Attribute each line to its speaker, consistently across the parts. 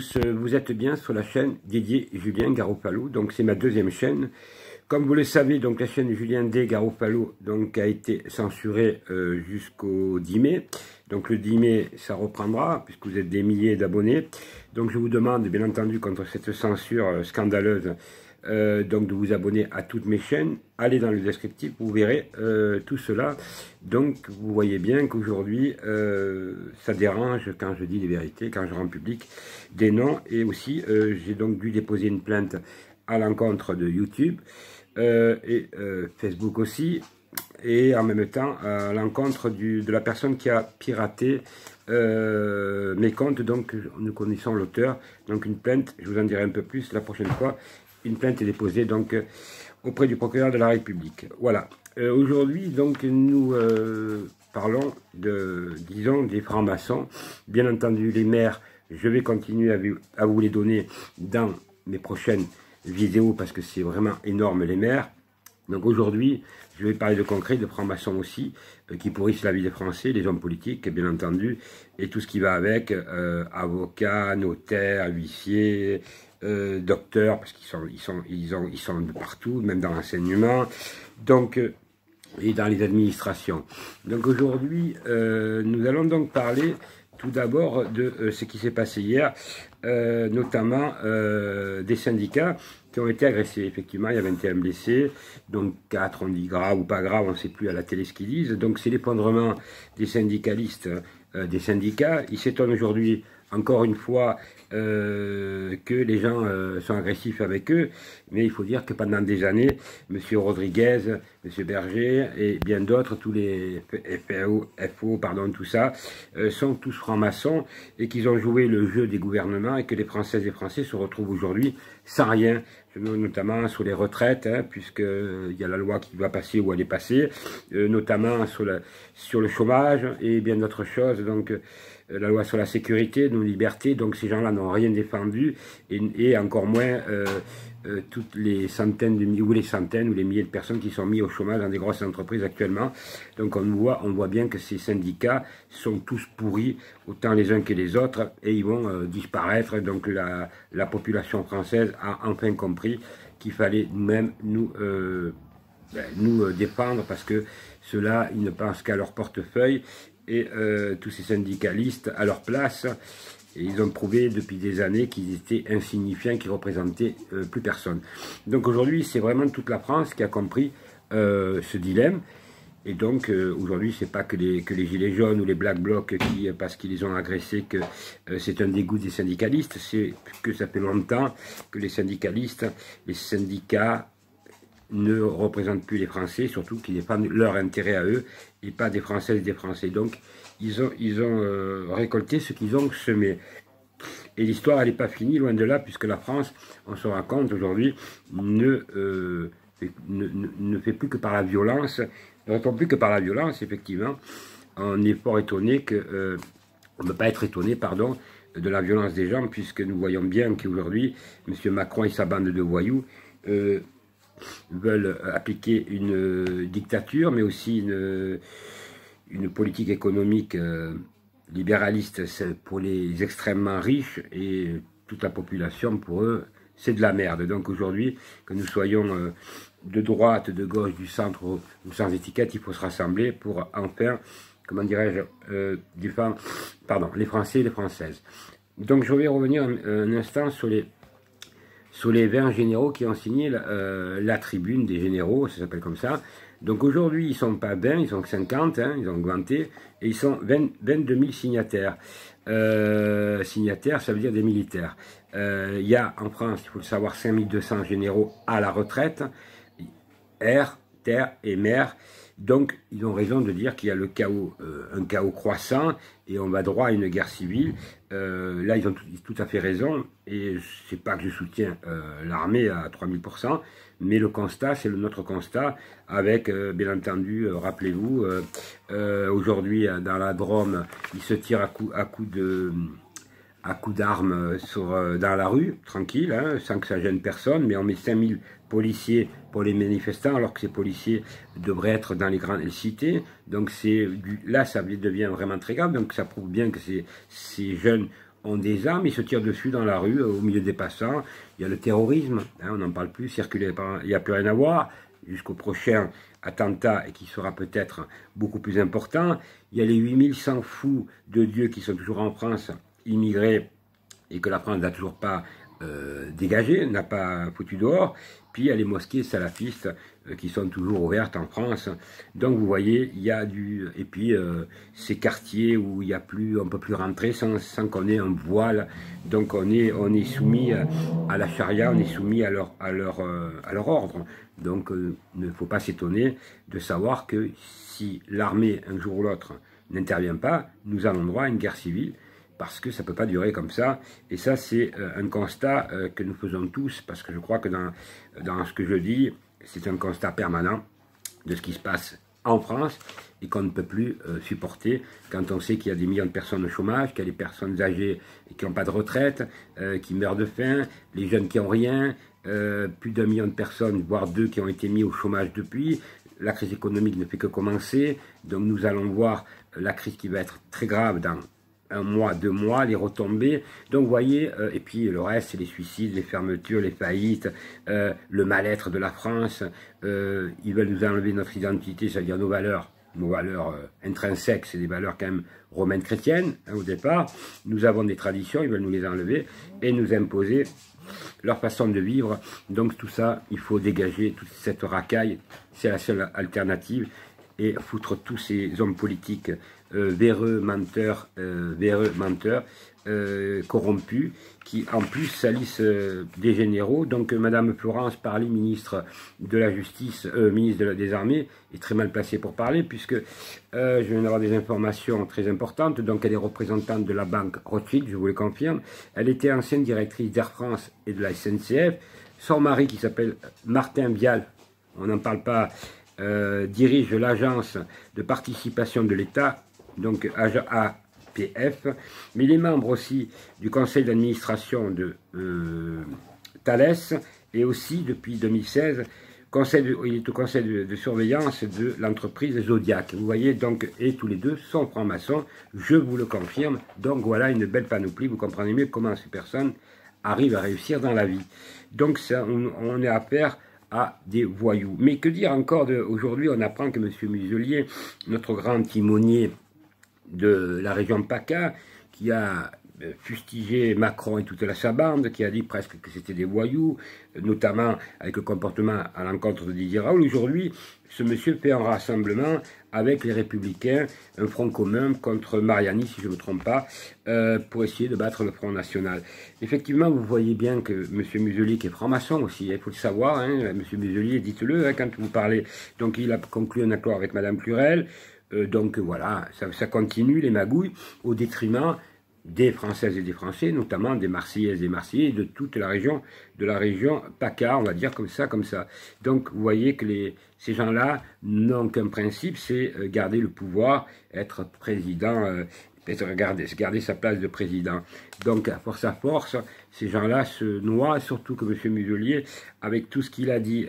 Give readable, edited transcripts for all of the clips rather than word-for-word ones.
Speaker 1: tous, vous êtes bien sur la chaîne dédiée Julien Garoppalo, donc c'est ma deuxième chaîne. Comme vous le savez, donc la chaîne Julien D. Garoppalo donc, a été censurée jusqu'au 10 mai. Donc le 10 mai, ça reprendra, puisque vous êtes des milliers d'abonnés. Donc je vous demande, bien entendu, contre cette censure scandaleuse, donc de vous abonner à toutes mes chaînes. Allez dans le descriptif, vous verrez tout cela. Donc vous voyez bien qu'aujourd'hui, ça dérange quand je dis les vérités, quand je rends public des noms. Et aussi, j'ai donc dû déposer une plainte à l'encontre de YouTube et Facebook aussi, et en même temps à l'encontre de la personne qui a piraté mes comptes. Donc nous connaissons l'auteur, donc une plainte, je vous en dirai un peu plus la prochaine fois. Une plainte est déposée donc auprès du procureur de la République. Voilà. Aujourd'hui donc nous parlons disons des francs-maçons. Bien entendu les maires, je vais continuer à vous les donner dans mes prochaines vidéos parce que c'est vraiment énorme les maires. Donc aujourd'hui, je vais parler de concret, de francs-maçons aussi, qui pourrissent la vie des Français, les hommes politiques, bien entendu, et tout ce qui va avec, avocats, notaires, huissiers, docteurs, parce qu'ils sont de partout, même dans l'enseignement, donc, et dans les administrations. Donc aujourd'hui, nous allons donc parler tout d'abord de ce qui s'est passé hier, notamment des syndicats qui ont été agressés. Effectivement, il y a 21 blessés, donc 4, on dit grave ou pas grave, on ne sait plus à la télé ce qu'ils disent. Donc c'est l'effondrement des syndicalistes, des syndicats. Ils s'étonnent aujourd'hui, encore une fois, que les gens sont agressifs avec eux, mais il faut dire que pendant des années, M. Rodriguez, M. Berger et bien d'autres, tous les FO, pardon, tout ça, sont tous francs-maçons et qu'ils ont joué le jeu des gouvernements et que les Françaises et Français se retrouvent aujourd'hui sans rien, notamment sur les retraites, hein, puisqu'il y a la loi qui va passer ou elle est passée, notamment sur le chômage et bien d'autres choses, donc la loi sur la sécurité, nos libertés. Donc ces gens-là n'ont rien défendu et encore moins toutes les centaines ou les milliers de personnes qui sont mises au chômage dans des grosses entreprises actuellement. Donc on voit bien que ces syndicats sont tous pourris, autant les uns que les autres, et ils vont disparaître. Donc la population française a enfin compris qu'il fallait nous-mêmes nous défendre, parce que ceux-là, ils ne pensent qu'à leur portefeuille, et tous ces syndicalistes à leur place, et ils ont prouvé depuis des années qu'ils étaient insignifiants, qu'ils représentaient plus personne. Donc aujourd'hui, c'est vraiment toute la France qui a compris ce dilemme. Et donc aujourd'hui, c'est pas que les gilets jaunes ou les black blocs parce qu'ils les ont agressés, que c'est un dégoût des syndicalistes. C'est que ça fait longtemps que les syndicats ne représentent plus les Français, surtout qu'ils défendent leur intérêt à eux et pas des Françaises et des Français. Donc ils ont récolté ce qu'ils ont semé. Et l'histoire, elle n'est pas finie, loin de là, puisque la France, on se rend compte aujourd'hui, ne fait plus que par la violence, ne répond plus que par la violence, effectivement. On est fort étonné que, on ne peut pas être étonné, pardon, de la violence des gens, puisque nous voyons bien qu'aujourd'hui, M. Macron et sa bande de voyous veulent appliquer une dictature, mais aussi une politique économique libéraliste pour les extrêmement riches, et toute la population, pour eux, c'est de la merde. Donc aujourd'hui, que nous soyons de droite, de gauche, du centre ou sans étiquette, il faut se rassembler pour enfin, comment dirais-je, défendre, les Français et les Françaises. Donc je vais revenir un instant sur les 20 généraux qui ont signé la tribune des généraux, ça s'appelle comme ça. Donc aujourd'hui, ils ne sont pas 20, ils sont 50, hein, ils ont augmenté, et ils sont 22 000 signataires. Signataires, ça veut dire des militaires. Il y a en France, il faut le savoir, 5200 généraux à la retraite, air, terre et mer. Donc, ils ont raison de dire qu'il y a le chaos, un chaos croissant, et on va droit à une guerre civile. Là, ils ont tout à fait raison, et c'est pas que je soutiens l'armée à 3000%, mais le constat, c'est notre constat, avec, bien entendu, rappelez-vous, aujourd'hui, dans la Drôme, ils se tirent à coups d'armes dans la rue, tranquille, hein, sans que ça gêne personne, mais on met 5000 policiers pour les manifestants, alors que ces policiers devraient être dans les grandes cités. Donc là, ça devient vraiment très grave. Donc ça prouve bien que ces jeunes ont des armes, ils se tirent dessus dans la rue, au milieu des passants. Il y a le terrorisme, hein, on n'en parle plus, circuler, il n'y a plus rien à voir, jusqu'au prochain attentat, et qui sera peut-être beaucoup plus important. Il y a les 8100 fous de Dieu qui sont toujours en France, immigrés, et que la France n'a toujours pas dégagé, n'a pas foutu dehors. Puis il y a les mosquées salafistes qui sont toujours ouvertes en France. Donc vous voyez, il y a du... Et puis ces quartiers où il y a plus, on ne peut plus rentrer sans qu'on ait un voile. Donc on est soumis à la charia, on est soumis à leur ordre. Donc il ne faut pas s'étonner de savoir que si l'armée, un jour ou l'autre, n'intervient pas, nous allons droit à une guerre civile. Parce que ça ne peut pas durer comme ça. Et ça, c'est un constat que nous faisons tous, parce que je crois que dans ce que je dis, c'est un constat permanent de ce qui se passe en France et qu'on ne peut plus supporter quand on sait qu'il y a des millions de personnes au chômage, qu'il y a des personnes âgées qui n'ont pas de retraite, qui meurent de faim, les jeunes qui n'ont rien, plus d'1 million de personnes, voire 2 qui ont été mis au chômage depuis. La crise économique ne fait que commencer, donc nous allons voir la crise qui va être très grave dans 1 mois, 2 mois, les retombées. Donc vous voyez, et puis le reste, c'est les suicides, les fermetures, les faillites, le mal-être de la France. Ils veulent nous enlever notre identité, c'est-à-dire nos valeurs intrinsèques, c'est des valeurs quand même romaines chrétiennes, hein, au départ. Nous avons des traditions, ils veulent nous les enlever et nous imposer leur façon de vivre. Donc tout ça, il faut dégager toute cette racaille, c'est la seule alternative, et foutre tous ces hommes politiques véreux, menteurs, corrompus, qui en plus salissent des généraux. Donc Madame Florence Parly, ministre de la Justice, ministre des Armées, est très mal placée pour parler, puisque je viens d'avoir des informations très importantes. Donc elle est représentante de la banque Rothschild, je vous le confirme. Elle était ancienne directrice d'Air France et de la SNCF. Son mari, qui s'appelle Martin Vial, on n'en parle pas, dirige l'agence de participation de l'État, donc APF, mais il est membre aussi du conseil d'administration de Thales, et aussi depuis 2016, il est au conseil de surveillance de l'entreprise Zodiac. Vous voyez, donc, et tous les deux sont francs-maçons, je vous le confirme. Donc voilà une belle panoplie, vous comprenez mieux comment ces personnes arrivent à réussir dans la vie. Donc ça, on est à faire à des voyous. Mais que dire encore aujourd'hui, on apprend que M. Muselier, notre grand timonier de la région PACA, qui a fustigé Macron et toute sa bande, qui a dit presque que c'était des voyous, notamment avec le comportement à l'encontre de Didier Raoult. Aujourd'hui, ce monsieur fait un rassemblement avec les Républicains, un front commun contre Mariani, si je ne me trompe pas, pour essayer de battre le Front National. Effectivement, vous voyez bien que M. Muselier, qui est franc-maçon aussi, il faut le savoir, hein, M. Muselier, dites-le hein, quand vous parlez, donc il a conclu un accord avec Mme Plurel. Donc voilà, ça continue les magouilles au détriment des Françaises et des Français, notamment des Marseillaises et des Marseillais, et de toute la région PACA, on va dire comme ça. Donc vous voyez que ces gens-là n'ont qu'un principe, c'est garder le pouvoir, être président, garder sa place de président. Donc à force, ces gens-là se noient, surtout que M. Muselier, avec tout ce qu'il a dit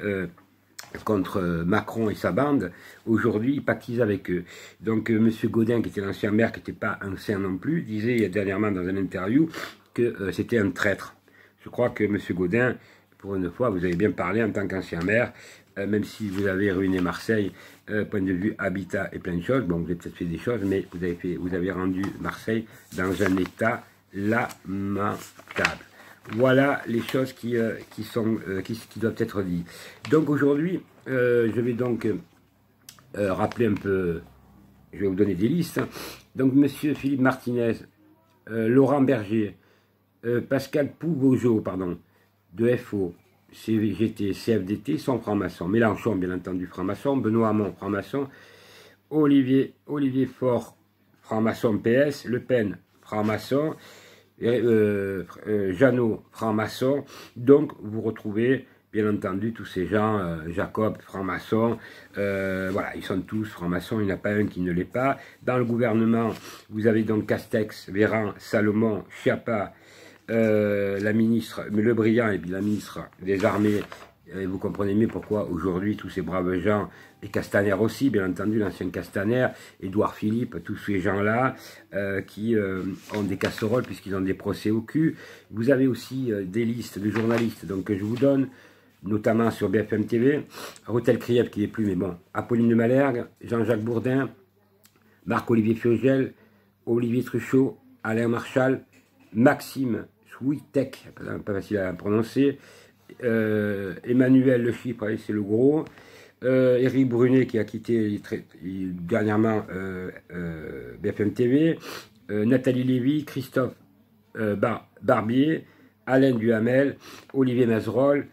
Speaker 1: contre Macron et sa bande, aujourd'hui il pactise avec eux. Donc M. Gaudin, qui était l'ancien maire, qui n'était pas un saint non plus, disait dernièrement dans une interview que c'était un traître. Je crois que M. Gaudin, pour une fois, vous avez bien parlé en tant qu'ancien maire, même si vous avez ruiné Marseille, point de vue habitat et plein de choses, bon vous avez peut-être fait des choses, mais vous avez rendu Marseille dans un état lamentable. Voilà les choses qui doivent être dites. Donc aujourd'hui, je vais donc rappeler un peu, je vais vous donner des listes. Donc M. Philippe Martinez, Laurent Berger, Pascal Pouvojo, pardon, de FO, CGT, CFDT sont francs-maçons. Mélenchon, bien entendu, franc-maçon. Benoît Hamon, franc-maçon. Olivier Faure, franc-maçon PS. Le Pen, franc-maçon. Jeannot, franc-maçon. Donc vous retrouvez bien entendu tous ces gens, Jacob, franc-maçon, voilà, ils sont tous francs-maçons, il n'y en a pas un qui ne l'est pas. Dans le gouvernement, vous avez donc Castex, Véran, Salomon, Schiappa, la ministre, Le Briand et puis la ministre des Armées, vous comprenez mieux pourquoi aujourd'hui tous ces braves gens, et Castaner aussi, bien entendu, l'ancien Castaner, Édouard Philippe, tous ces gens-là qui ont des casseroles puisqu'ils ont des procès au cul. Vous avez aussi des listes de journalistes donc, que je vous donne, notamment sur BFM TV, Rotel Kriev qui n'est plus, mais bon, Apolline de Malherbe, Jean-Jacques Bourdin, Marc-Olivier Fiogel, Olivier Truchot, Alain Marchal, Maxime Switek, pas facile à prononcer, Emmanuel Le Chypre, c'est le gros, Éric Brunet qui a quitté dernièrement BFM TV, Nathalie Lévy, Christophe Barbier, Alain Duhamel, Olivier Mazerolle,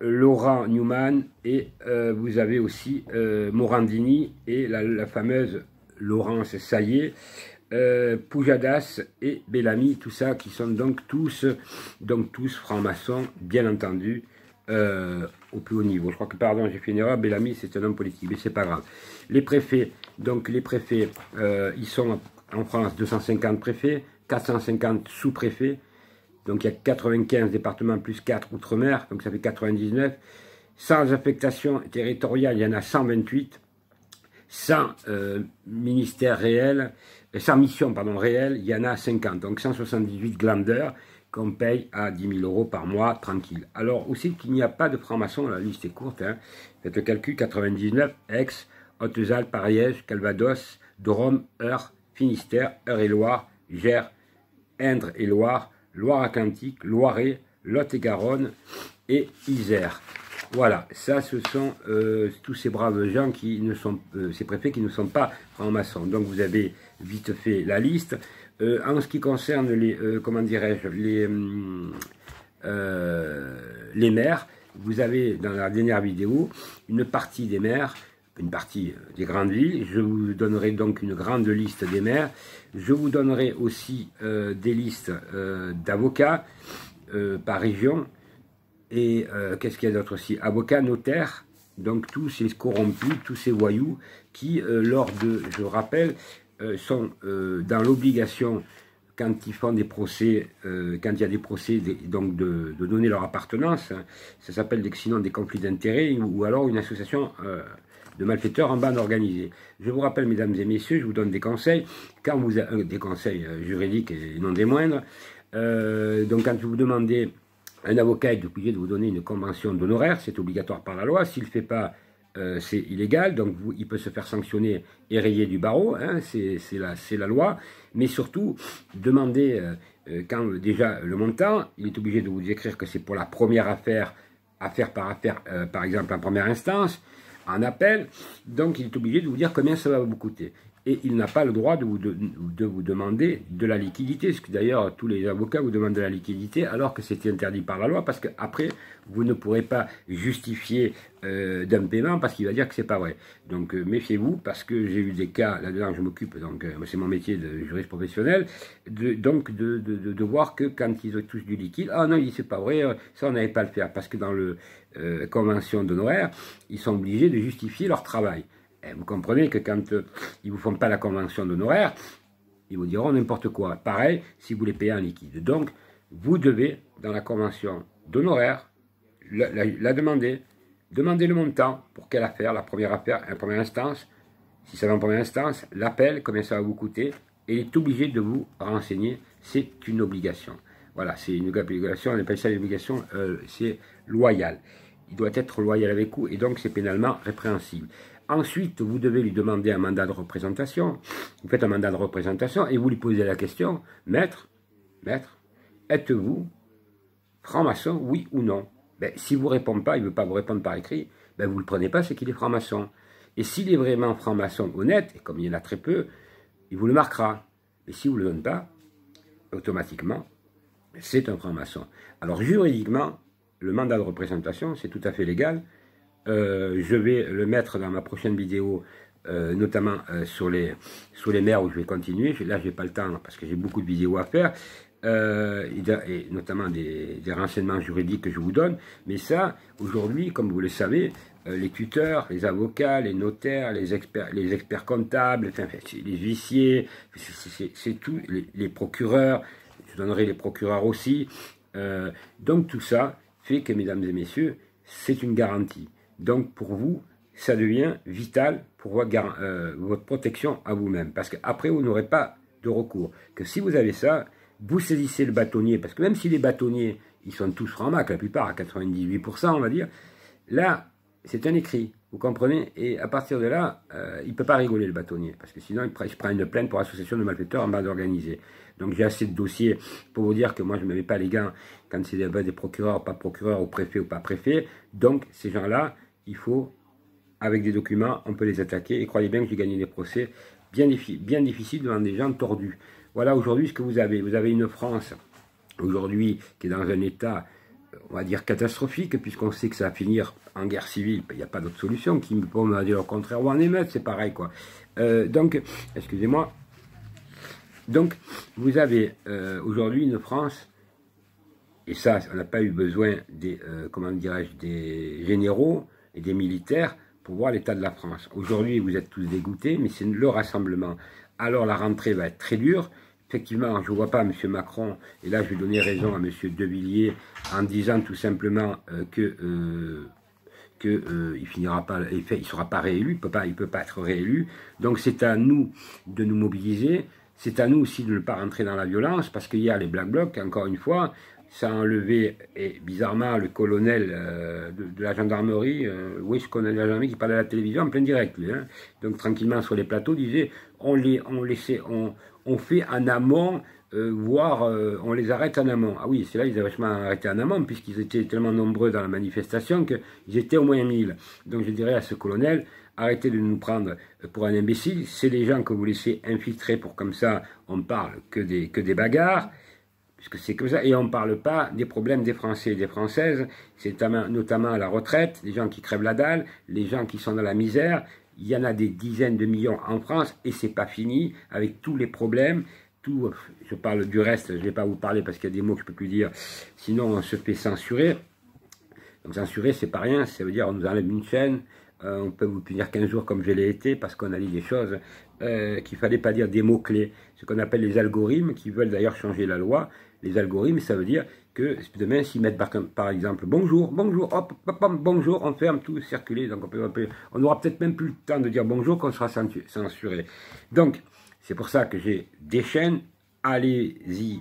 Speaker 1: Laurent Newman, et vous avez aussi Morandini et la fameuse Laurence Saillé, Poujadas et Bellamy, tout ça qui sont donc tous francs-maçons, bien entendu, au plus haut niveau. Je crois que, pardon, j'ai fait une erreur, Bellamy c'est un homme politique, mais c'est pas grave. Les préfets, ils sont en France 250 préfets, 450 sous-préfets, donc il y a 95 départements plus 4 outre-mer, donc ça fait 99. Sans affectation territoriale, il y en a 128. Sans ministère réel, sans mission pardon, réelle, il y en a 50, donc 178 glandeurs qu'on paye à 10 000 € par mois, tranquille. Alors aussi qu'il n'y a pas de francs-maçons, la liste est courte, hein. Faites le calcul, 99, Aix, Hautes-Alpes, Ariège, Calvados, Drôme, Eure, Finistère, Eure-et-Loire, Gers, Indre et Loire, Loire-Atlantique, Loiret, Lot-et-Garonne et Isère. Voilà, ça ce sont tous ces braves gens qui ne sont, ces préfets qui ne sont pas francs-maçons. Donc vous avez vite fait la liste. En ce qui concerne les, comment dirais-je, les maires, vous avez dans la dernière vidéo une partie des maires, une partie des grandes villes. Je vous donnerai donc une grande liste des maires. Je vous donnerai aussi des listes d'avocats par région. Et qu'est-ce qu'il y a d'autre aussi? Avocats, notaires, donc tous ces corrompus, tous ces voyous qui, lors de, je rappelle, sont dans l'obligation, quand ils font des procès, quand il y a des procès, donc de donner leur appartenance, hein, ça s'appelle sinon des conflits d'intérêts, ou alors une association de malfaiteurs en bande organisée. Je vous rappelle, mesdames et messieurs, je vous donne des conseils, quand vous avez des conseils juridiques et non des moindres, donc quand vous demandez... Un avocat est obligé de vous donner une convention d'honoraires, c'est obligatoire par la loi. S'il ne le fait pas, c'est illégal, donc il peut se faire sanctionner et rayer du barreau, hein, c'est la loi. Mais surtout, demandez, quand déjà le montant, il est obligé de vous écrire que c'est pour la première affaire par affaire, par exemple en première instance, en appel, donc il est obligé de vous dire combien ça va vous coûter. Et il n'a pas le droit de vous demander de la liquidité, parce que d'ailleurs tous les avocats vous demandent de la liquidité alors que c'est interdit par la loi, parce qu'après vous ne pourrez pas justifier d'un paiement parce qu'il va dire que c'est pas vrai. Donc méfiez-vous, parce que j'ai eu des cas, là-dedans je m'occupe, donc c'est mon métier de juriste professionnel, de voir que quand ils ont tous du liquide, ah non, c'est pas vrai, ça on n'avait pas à le faire, parce que dans le convention d'honoraires, ils sont obligés de justifier leur travail. Et vous comprenez que quand ils ne vous font pas la convention d'honoraires, ils vous diront n'importe quoi. Pareil, si vous les payez en liquide. Donc, vous devez, dans la convention d'honoraires, la demander. Demandez le montant. Pour quelle affaire? La première affaire, la première instance. Si ça va en première instance, l'appel, combien ça va vous coûter. Et il est obligé de vous renseigner. C'est une obligation. Voilà, c'est une obligation. On appelle ça une obligation, c'est loyal. Il doit être loyal avec vous et donc c'est pénalement répréhensible. Ensuite, vous devez lui demander un mandat de représentation. Vous faites un mandat de représentation et vous lui posez la question, maître, êtes-vous franc-maçon, oui ou non? Ben, si vous ne répondez pas, il ne veut pas vous répondre par écrit, ben, vous ne le prenez pas, c'est qu'il est franc-maçon. Et s'il est vraiment franc-maçon honnête, et comme il y en a très peu, il vous le marquera. Mais si vous ne le donnez pas, automatiquement, c'est un franc-maçon. Alors juridiquement, le mandat de représentation, c'est tout à fait légal. Je vais le mettre dans ma prochaine vidéo, notamment sur les maires où je vais continuer. Là, je n'ai pas le temps parce que j'ai beaucoup de vidéos à faire, et notamment des renseignements juridiques que je vous donne. Mais ça, aujourd'hui, comme vous le savez, les tuteurs, les avocats, les notaires, les experts comptables, enfin, les huissiers, c'est tout, les procureurs, je donnerai les procureurs aussi. Donc tout ça fait que, mesdames et messieurs, c'est une garantie. Donc pour vous, ça devient vital pour votre protection à vous-même. Parce qu'après, vous n'aurez pas de recours. Que si vous avez ça, vous saisissez le bâtonnier, parce que même si les bâtonniers, ils sont tous francs-mac, la plupart, à 98%, on va dire, là, c'est un écrit, vous comprenez? Et à partir de là, il ne peut pas rigoler, le bâtonnier, parce que sinon, il prend une plainte pour association de malfaiteurs en bande organisée. Donc j'ai assez de dossiers pour vous dire que moi, je ne me mets pas les gants quand c'est des procureurs, pas procureurs, ou préfets ou pas préfets. Donc ces gens-là, il faut, avec des documents, on peut les attaquer. Et croyez bien que j'ai gagné des procès bien difficiles devant des gens tordus. Voilà aujourd'hui ce que vous avez. Vous avez une France, aujourd'hui, qui est dans un état, on va dire, catastrophique, puisqu'on sait que ça va finir en guerre civile. Il n'y a pas d'autre solution qui me peut me dire le contraire, ou en émeute, c'est pareil, quoi. Donc, excusez-moi. Donc, vous avez aujourd'hui une France, et ça, on n'a pas eu besoin des, comment dirais-je, des généraux et des militaires pour voir l'état de la France. Aujourd'hui, vous êtes tous dégoûtés, mais c'est le rassemblement. Alors, la rentrée va être très dure. Effectivement, je ne vois pas M. Macron, et là, je vais donner raison à M. De Villiers, en disant tout simplement il finira pas, il sera pas réélu, il peut pas être réélu. Donc, c'est à nous de nous mobiliser. C'est à nous aussi de ne pas rentrer dans la violence, parce qu'il y a les Black Blocs, encore une fois, ça a enlevé, et bizarrement, le colonel de la gendarmerie, oui, ce colonel de la gendarmerie qui parlait à la télévision en plein direct, lui, hein. Donc tranquillement sur les plateaux, disait, on fait en amont, voire on les arrête en amont. Ah oui, c'est là, ils avaient vachement arrêté en amont, puisqu'ils étaient tellement nombreux dans la manifestation qu'ils étaient au moins 1000. Donc je dirais à ce colonel, arrêtez de nous prendre pour un imbécile, c'est les gens que vous laissez infiltrer pour comme ça, on parle que des bagarres, puisque c'est comme ça, et on ne parle pas des problèmes des Français et des Françaises, c'est notamment à la retraite, les gens qui crèvent la dalle, les gens qui sont dans la misère, il y en a des dizaines de millions en France, et c'est pas fini, avec tous les problèmes, je parle du reste, je ne vais pas vous parler parce qu'il y a des mots que je ne peux plus dire, sinon on se fait censurer. Donc censurer, c'est pas rien, ça veut dire on nous enlève une chaîne, on peut vous punir 15 jours comme je l'ai été, parce qu'on a dit des choses qu'il ne fallait pas dire, des mots-clés, ce qu'on appelle les algorithmes, qui veulent d'ailleurs changer la loi. Les algorithmes, ça veut dire que demain, s'ils mettent par exemple bonjour, bonjour, hop, hop, hop, bonjour, on ferme tout, circuler, donc on n'aura peut-être même plus le temps de dire bonjour qu'on sera censuré. Donc, c'est pour ça que j'ai des chaînes, allez-y,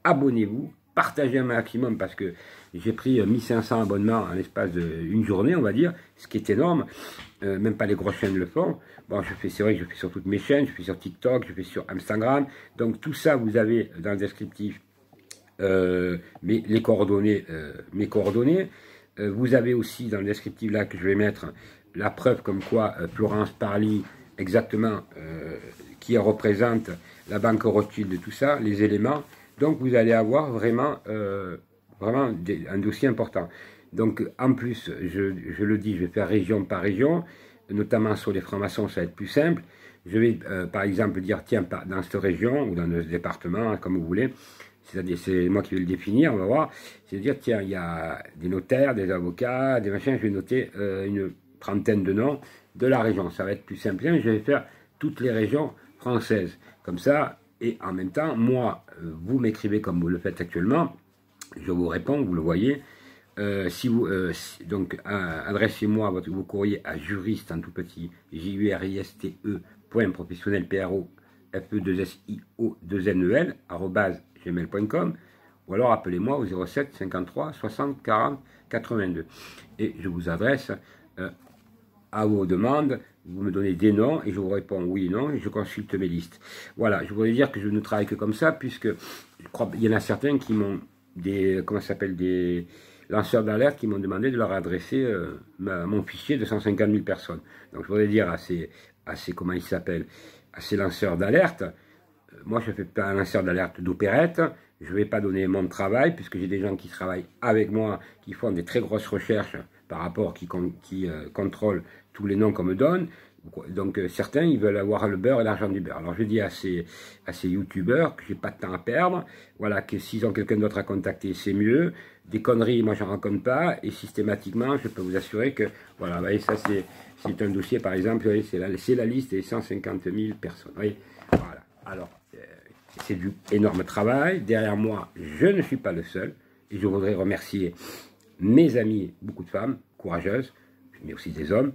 Speaker 1: abonnez-vous, partagez un maximum, parce que j'ai pris 1500 abonnements en l'espace d'une journée, on va dire, ce qui est énorme. Même pas les grosses chaînes le font. Bon, c'est vrai que je fais sur toutes mes chaînes, je fais sur TikTok, je fais sur Instagram. Donc tout ça, vous avez dans le descriptif mes coordonnées. Vous avez aussi dans le descriptif là que je vais mettre la preuve comme quoi Florence Parly, exactement, qui représente la banque Rothschild de tout ça, les éléments. Donc vous allez avoir vraiment, un dossier important. Donc en plus, je le dis, je vais faire région par région, notamment sur les francs-maçons, ça va être plus simple. Je vais par exemple dire, tiens, dans cette région ou dans ce département, comme vous voulez, c'est-à-dire c'est moi qui vais le définir, on va voir, c'est-à-dire, tiens, il y a des notaires, des avocats, des machins, je vais noter une trentaine de noms de la région, ça va être plus simple. Je vais faire toutes les régions françaises, comme ça, et en même temps, moi, vous m'écrivez comme vous le faites actuellement, je vous réponds, vous le voyez. Donc, adressez-moi vos courriers à juriste en tout petit, juriste.professionnel, PRO-FE2SIO2NEL, @gmail.com, ou alors appelez-moi au 07 53 60 40 82. Et je vous adresse à vos demandes, vous me donnez des noms et je vous réponds oui et non et je consulte mes listes. Voilà, je voudrais dire que je ne travaille que comme ça, puisque je crois qu'il y en a certains qui m'ont des lanceurs d'alerte qui m'ont demandé de leur adresser mon fichier de 150 000 personnes. Donc je voudrais dire à ces comment ils s'appellent, à ces lanceurs d'alerte, moi je ne fais pas un lanceur d'alerte d'opérette, je ne vais pas donner mon travail, puisque j'ai des gens qui travaillent avec moi, qui font des très grosses recherches par rapport, qui contrôlent tous les noms qu'on me donne. Donc certains, ils veulent avoir le beurre et l'argent du beurre. Alors je dis à ces youtubeurs que j'ai pas de temps à perdre, voilà, que s'ils ont quelqu'un d'autre à contacter, c'est mieux. Des conneries, moi j'en raconte pas, et systématiquement, je peux vous assurer que, voilà, vous voyez, ça c'est un dossier par exemple, vous voyez, c'est la liste des 150 000 personnes, vous voyez, voilà. Alors, c'est du énorme travail, derrière moi, je ne suis pas le seul, Et je voudrais remercier mes amis, beaucoup de femmes courageuses, mais aussi des hommes,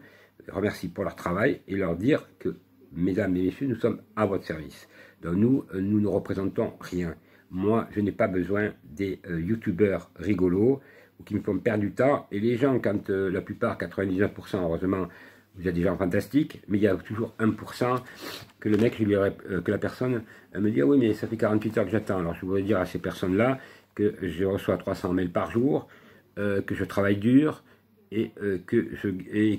Speaker 1: remercie pour leur travail et leur dire que, mesdames et messieurs, nous sommes à votre service. Donc nous ne représentons rien. Moi, je n'ai pas besoin des youtubeurs rigolos ou qui me font perdre du temps. Et les gens, quand la plupart, 99%, heureusement, vous êtes des gens fantastiques, mais il y a toujours 1% que le mec, que la personne me dit « Ah oui, mais ça fait 48 heures que j'attends. » Alors je voudrais dire à ces personnes-là que je reçois 300 mails par jour, que je travaille dur, et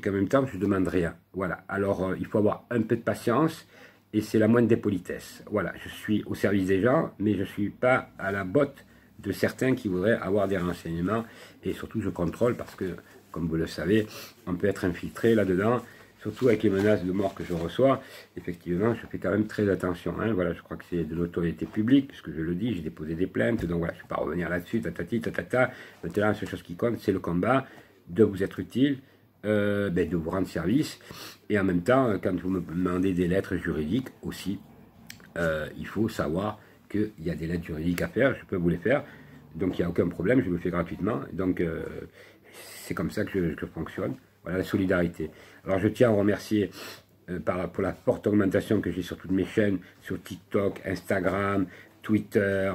Speaker 1: qu'en même temps, je ne demande rien. Voilà. Alors, il faut avoir un peu de patience, et c'est la moindre des politesses. Voilà, je suis au service des gens, mais je ne suis pas à la botte de certains qui voudraient avoir des renseignements, et surtout, je contrôle, parce que, comme vous le savez, on peut être infiltré là-dedans, surtout avec les menaces de mort que je reçois. Effectivement, je fais quand même très attention. Hein. Voilà, je crois que c'est de l'autorité publique, puisque je le dis, j'ai déposé des plaintes, donc voilà, je ne vais pas revenir là-dessus, tatati, tatata. Maintenant, la seule chose qui compte, c'est le combat, de vous être utile, de vous rendre service, et en même temps, quand vous me demandez des lettres juridiques aussi, il faut savoir qu'il y a des lettres juridiques à faire, je peux vous les faire, donc il n'y a aucun problème, je le fais gratuitement, donc c'est comme ça que je fonctionne, voilà la solidarité. Alors je tiens à remercier pour la forte augmentation que j'ai sur toutes mes chaînes, sur TikTok, Instagram, Twitter,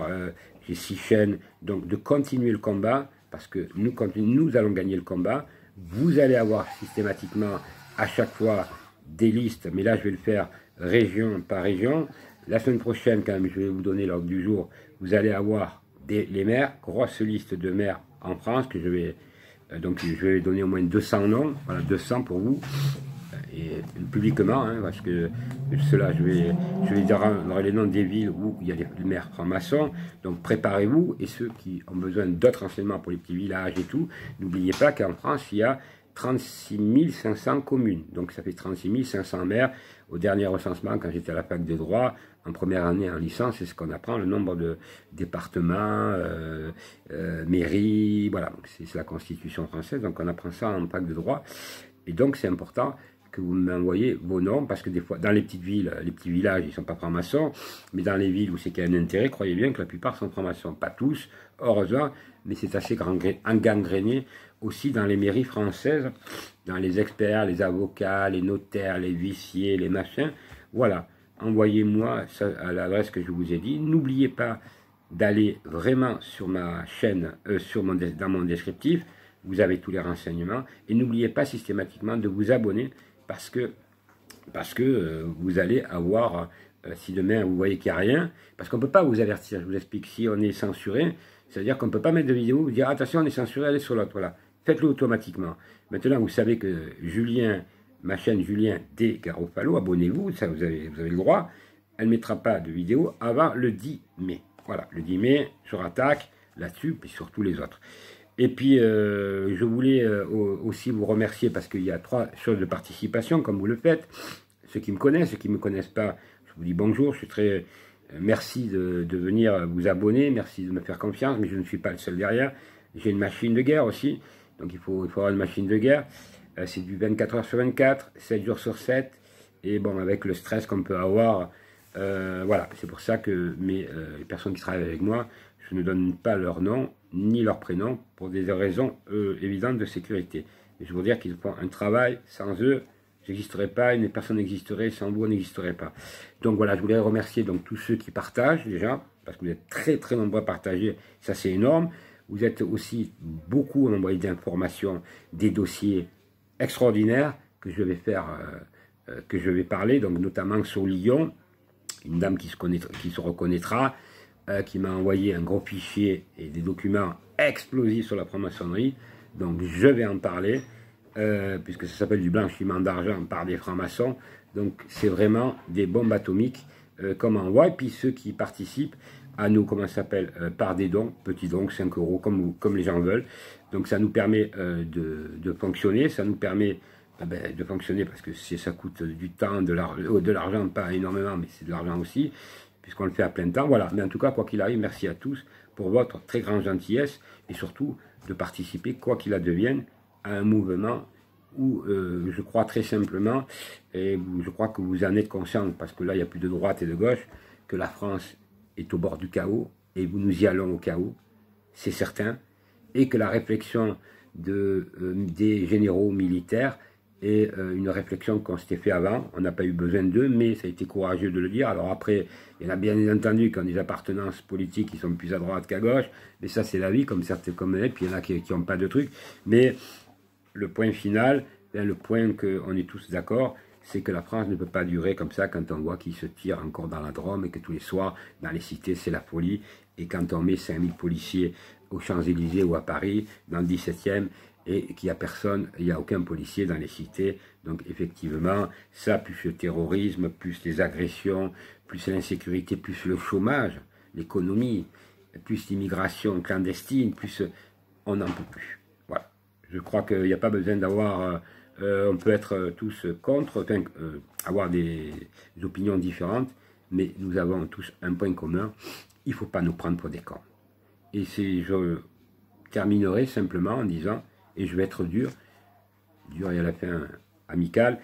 Speaker 1: j'ai 6 chaînes, donc de continuer le combat, parce que nous allons gagner le combat. Vous allez avoir systématiquement à chaque fois des listes, mais là je vais le faire région par région. La semaine prochaine, quand même, je vais vous donner l'ordre du jour, vous allez avoir les maires, grosse liste de maires en France, que je vais donner au moins 200 noms, voilà, 200 pour vous, et publiquement, hein, parce que cela, je vais dire les noms des villes où il y a des maires francs-maçons, donc préparez-vous, et ceux qui ont besoin d'autres renseignements pour les petits villages et tout, n'oubliez pas qu'en France, il y a 36 500 communes, donc ça fait 36 500 maires. Au dernier recensement, quand j'étais à la fac de droit, en première année en licence, c'est ce qu'on apprend, le nombre de départements, mairies, voilà, c'est la Constitution française, donc on apprend ça en fac de droit, et donc c'est important que vous m'envoyez vos noms, parce que des fois, dans les petites villes, les petits villages, ils ne sont pas francs-maçons, mais dans les villes où c'est qu'il y a un intérêt, croyez bien que la plupart sont francs-maçons. Pas tous, heureusement, mais c'est assez engangréné aussi dans les mairies françaises, dans les experts, les avocats, les notaires, les huissiers, les machins. Voilà, envoyez-moi ça à l'adresse que je vous ai dit. N'oubliez pas d'aller vraiment sur ma chaîne, dans mon descriptif, vous avez tous les renseignements, et n'oubliez pas systématiquement de vous abonner, parce que vous allez avoir, si demain vous voyez qu'il n'y a rien, parce qu'on ne peut pas vous avertir, je vous explique, si on est censuré, c'est-à-dire qu'on ne peut pas mettre de vidéo, vous dire attention on est censuré, allez sur l'autre, voilà, faites-le automatiquement. Maintenant vous savez que Julien, ma chaîne Julien D. Garofalo, abonnez-vous, ça vous avez le droit, elle ne mettra pas de vidéo avant le 10 mai, voilà, le 10 mai, je rattaque là-dessus, puis sur tous les autres. Et puis, je voulais aussi vous remercier parce qu'il y a 3 choses de participation, comme vous le faites. Ceux qui me connaissent, ceux qui ne me connaissent pas, je vous dis bonjour, je suis très... merci de venir vous abonner, merci de me faire confiance, mais je ne suis pas le seul derrière. J'ai une machine de guerre aussi, donc il faut avoir une machine de guerre. C'est du 24 heures sur 24, 7 jours sur 7, et bon, avec le stress qu'on peut avoir, voilà, c'est pour ça que les personnes qui travaillent avec moi, je ne donne pas leur nom ni leur prénom pour des raisons évidentes de sécurité. Mais je veux dire qu'ils font un travail, sans eux, j'existerais pas, une personne n'existerait, sans vous, on n'existerait pas. Donc voilà, je voulais remercier donc tous ceux qui partagent déjà, parce que vous êtes très très nombreux à partager, ça c'est énorme. Vous êtes aussi beaucoup à m'envoyer des informations, des dossiers extraordinaires que je vais faire, que je vais parler, donc notamment sur Lyon, une dame qui se reconnaîtra, qui m'a envoyé un gros fichier et des documents explosifs sur la franc-maçonnerie, donc je vais en parler, puisque ça s'appelle du blanchiment d'argent par des francs-maçons, donc c'est vraiment des bombes atomiques comme on voit, et puis ceux qui participent à nous, comment ça s'appelle, par des dons, petits dons, 5 €, comme les gens veulent, donc ça nous permet de fonctionner, ça nous permet de fonctionner parce que ça coûte du temps, de l'argent, pas énormément, mais c'est de l'argent aussi, puisqu'on le fait à plein temps. Voilà, mais en tout cas, quoi qu'il arrive, merci à tous pour votre très grande gentillesse et surtout de participer, quoi qu'il advienne, à un mouvement où je crois très simplement, et je crois que vous en êtes conscients, parce que là, il n'y a plus de droite et de gauche, que la France est au bord du chaos et nous y allons au chaos, c'est certain. et que la réflexion des généraux militaires est une réflexion qu'on s'était fait avant. On n'a pas eu besoin d'eux, mais ça a été courageux de le dire. Alors après, il y en a bien entendu qui ont des appartenances politiques qui sont plus à droite qu'à gauche, mais ça c'est la vie, comme certains comme eux, puis il y en a qui n'ont pas de trucs. Mais le point final, le point qu'on est tous d'accord, c'est que la France ne peut pas durer comme ça quand on voit qu'ils se tirent encore dans la Drôme et que tous les soirs, dans les cités, c'est la folie. Et quand on met 5000 policiers aux Champs-Élysées ou à Paris, dans le 17e, et qu'il n'y a personne, il n'y a aucun policier dans les cités. Donc effectivement, ça, plus le terrorisme, plus les agressions, plus l'insécurité, plus le chômage, l'économie, plus l'immigration clandestine, plus on n'en peut plus. Voilà. Je crois qu'il n'y a pas besoin d'avoir... on peut être tous contre, enfin, avoir des opinions différentes, mais nous avons tous un point commun, il ne faut pas nous prendre pour des cons. Et je terminerai simplement en disant, et je vais être dur et à la fin amical,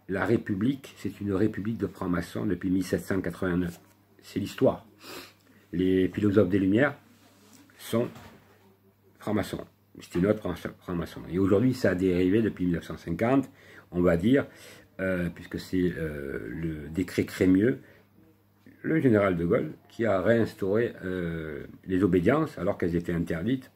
Speaker 1: la République, c'est une république de francs-maçons depuis 1789. C'est l'histoire. Les philosophes des Lumières sont francs-maçons. C'était notre franc-maçon. Et aujourd'hui, ça a dérivé depuis 1950, on va dire, puisque c'est le décret Crémieux, le général de Gaulle, qui a réinstauré les obédiences, alors qu'elles étaient interdites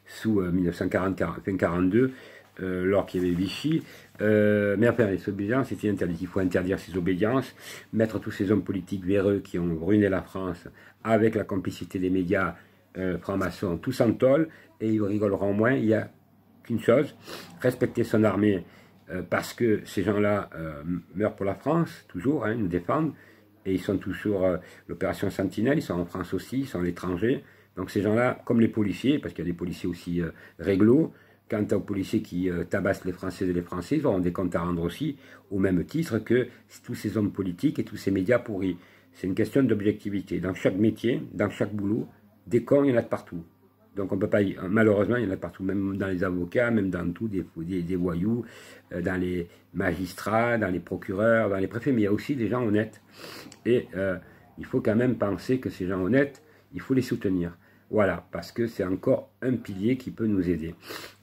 Speaker 1: sous 1942, lors qu'il y avait Vichy. Mais enfin, les obédiences étaient interdites. Il faut interdire ces obédiences, mettre tous ces hommes politiques véreux qui ont ruiné la France, avec la complicité des médias francs-maçons, tous en tôle, et ils rigoleront moins. Il n'y a qu'une chose, respecter son armée, parce que ces gens-là meurent pour la France, toujours, hein, ils nous défendent, et ils sont toujours l'opération Sentinelle, ils sont en France aussi, ils sont à l'étranger. Donc ces gens-là, comme les policiers, parce qu'il y a des policiers aussi réglo, quant aux policiers qui tabassent les Françaises et les Français, ils auront des comptes à rendre aussi, au même titre que tous ces hommes politiques et tous ces médias pourris. C'est une question d'objectivité. Dans chaque métier, dans chaque boulot, des cons, il y en a de partout. Donc on peut pas, malheureusement, il y en a de partout, même dans les avocats, même dans tout, des voyous, dans les magistrats, dans les procureurs, dans les préfets, mais il y a aussi des gens honnêtes. Et il faut quand même penser que ces gens honnêtes, il faut les soutenir. Voilà, parce que c'est encore un pilier qui peut nous aider.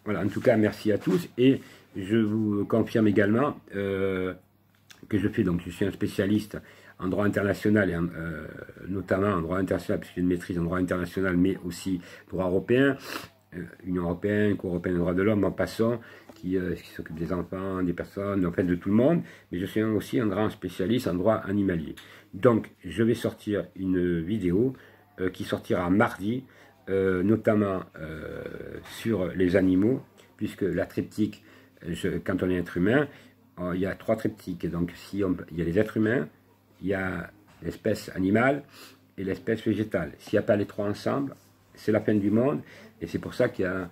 Speaker 1: Voilà, en tout cas, merci à tous. Et je vous confirme également que je suis un spécialiste en droit international, et notamment en droit international, puisque j'ai une maîtrise en droit international, mais aussi droit européen, Union européenne, Cour européenne des droits de l'homme, en passant, qui s'occupe des enfants, des personnes, en fait de tout le monde, mais je suis aussi un grand spécialiste en droit animalier. Donc, je vais sortir une vidéo qui sortira mardi, notamment sur les animaux, puisque la triptyque, quand on est être humain, il y a 3 triptyques. Donc, il y a les êtres humains, il y a l'espèce animale et l'espèce végétale. S'il n'y a pas les 3 ensemble, c'est la fin du monde, et c'est pour ça qu'il y a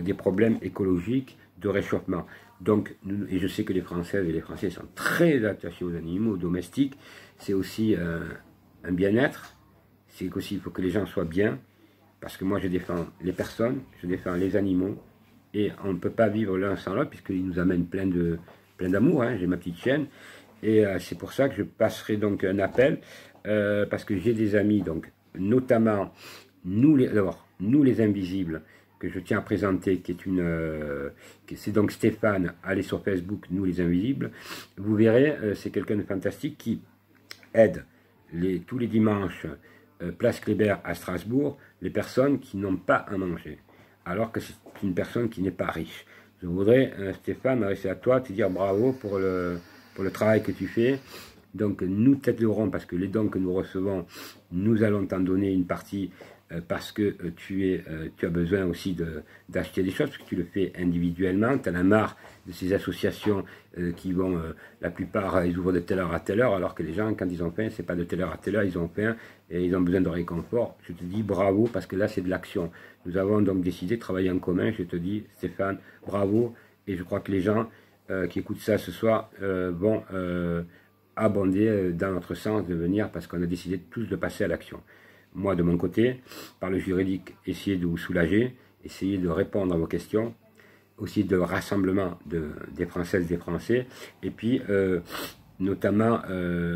Speaker 1: des problèmes écologiques de réchauffement. Donc, et je sais que les Françaises et les Français sont très attachés aux animaux domestiques, c'est aussi un bien-être, c'est qu'aussi il faut que les gens soient bien, parce que moi je défends les personnes, je défends les animaux, et on ne peut pas vivre l'un sans l'autre, puisqu'ils nous amènent plein d'amour, hein, j'ai ma petite chaîne, et c'est pour ça que je passerai donc un appel, parce que j'ai des amis, donc notamment nous les invisibles, que je tiens à présenter, qui est c'est donc Stéphane, allez sur Facebook, nous les invisibles, vous verrez, c'est quelqu'un de fantastique qui aide tous les dimanches, place Kléber à Strasbourg, les personnes qui n'ont pas à manger, alors que c'est une personne qui n'est pas riche. Je voudrais, Stéphane, m'adresser à toi, te dire bravo pour le travail que tu fais. Donc nous t'aiderons, parce que les dons que nous recevons, nous allons t'en donner une partie, parce que tu as besoin aussi d'acheter des choses, parce que tu le fais individuellement. Tu en as marre de ces associations qui vont, la plupart, ils ouvrent de telle heure à telle heure, alors que les gens, quand ils ont faim, c'est pas de telle heure à telle heure, ils ont faim et ils ont besoin de réconfort. Je te dis bravo, parce que là, c'est de l'action. Nous avons donc décidé de travailler en commun. Je te dis, Stéphane, bravo, et je crois que les gens qui écoutent ça ce soir vont abonder dans notre sens de venir, parce qu'on a décidé tous de passer à l'action. Moi, de mon côté, par le juridique, essayer de vous soulager, essayer de répondre à vos questions, aussi de rassemblement des Françaises et des Français, et puis notamment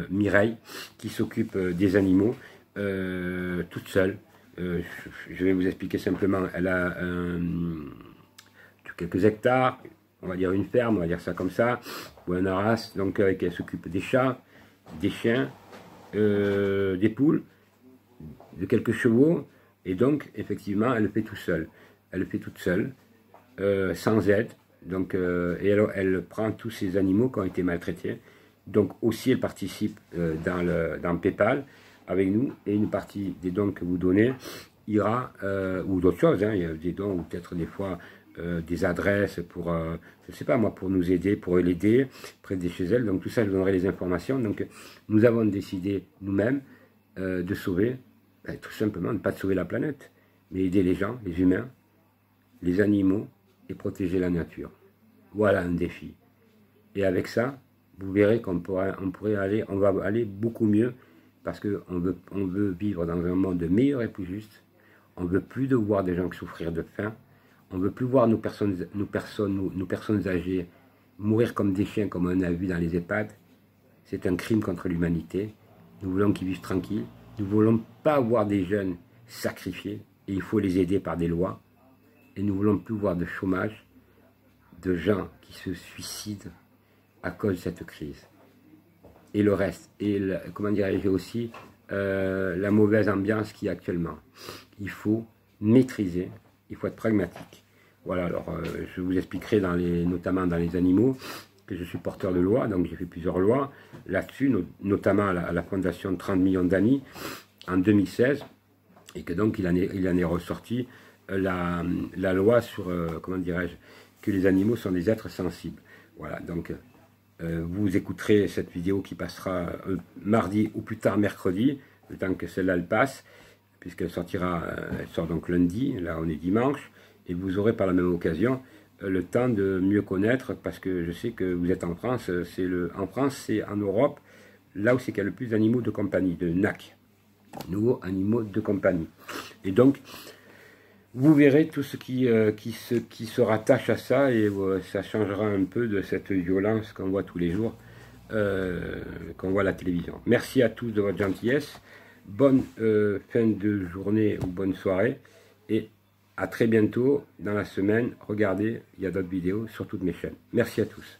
Speaker 1: Mireille, qui s'occupe des animaux, toute seule. je vais vous expliquer simplement. Elle a quelques hectares, on va dire une ferme, on va dire ça comme ça, ou un haras, donc elle s'occupe des chats, des chiens, des poules, de quelques chevaux, et donc effectivement elle le fait tout seul. Elle le fait toute seule, sans aide, donc, et elle prend tous ces animaux qui ont été maltraités, donc aussi elle participe dans PayPal avec nous, et une partie des dons que vous donnez ira, ou d'autres choses, hein, il y a des dons, ou peut-être des fois des adresses pour, je ne sais pas moi, pour nous aider, pour l'aider, près de chez elle, donc tout ça je donnerai les informations. Donc nous avons décidé nous-mêmes de sauver, tout simplement, ne pas de sauver la planète, mais aider les gens, les humains, les animaux, et protéger la nature. Voilà un défi. Et avec ça, vous verrez qu'on pourrait aller, on va aller beaucoup mieux, parce qu'on veut vivre dans un monde meilleur et plus juste. On ne veut plus de voir des gens souffrir de faim. On ne veut plus voir nos personnes âgées mourir comme des chiens, comme on a vu dans les EHPAD. C'est un crime contre l'humanité. Nous voulons qu'ils vivent tranquilles. Nous ne voulons pas voir des jeunes sacrifiés. Et il faut les aider par des lois. Et nous ne voulons plus voir de chômage, de gens qui se suicident à cause de cette crise. Et le reste. Et comment dirais-je aussi, la mauvaise ambiance qu'il y a actuellement. Il faut maîtriser, il faut être pragmatique. Voilà, alors je vous expliquerai notamment dans les animaux, que je suis porteur de lois, donc j'ai fait plusieurs lois là-dessus, notamment à la fondation de 30 millions d'amis en 2016, et que donc il en est ressorti la loi sur, comment dirais-je, que les animaux sont des êtres sensibles. Voilà, donc vous écouterez cette vidéo qui passera mardi ou plus tard mercredi, le temps que celle-là elle passe, puisqu'elle sortira, elle sort donc lundi, là on est dimanche, et vous aurez par la même occasion le temps de mieux connaître, parce que je sais que vous êtes en France, en France c'est en Europe, là où c'est qu'il y a le plus d'animaux de compagnie, de NAC, nouveaux animaux de compagnie. Et donc, vous verrez tout ce qui se rattache à ça, et ça changera un peu de cette violence qu'on voit tous les jours, qu'on voit à la télévision. Merci à tous de votre gentillesse, bonne fin de journée ou bonne soirée, et à très bientôt dans la semaine. Regardez, il y a d'autres vidéos sur toutes mes chaînes. Merci à tous.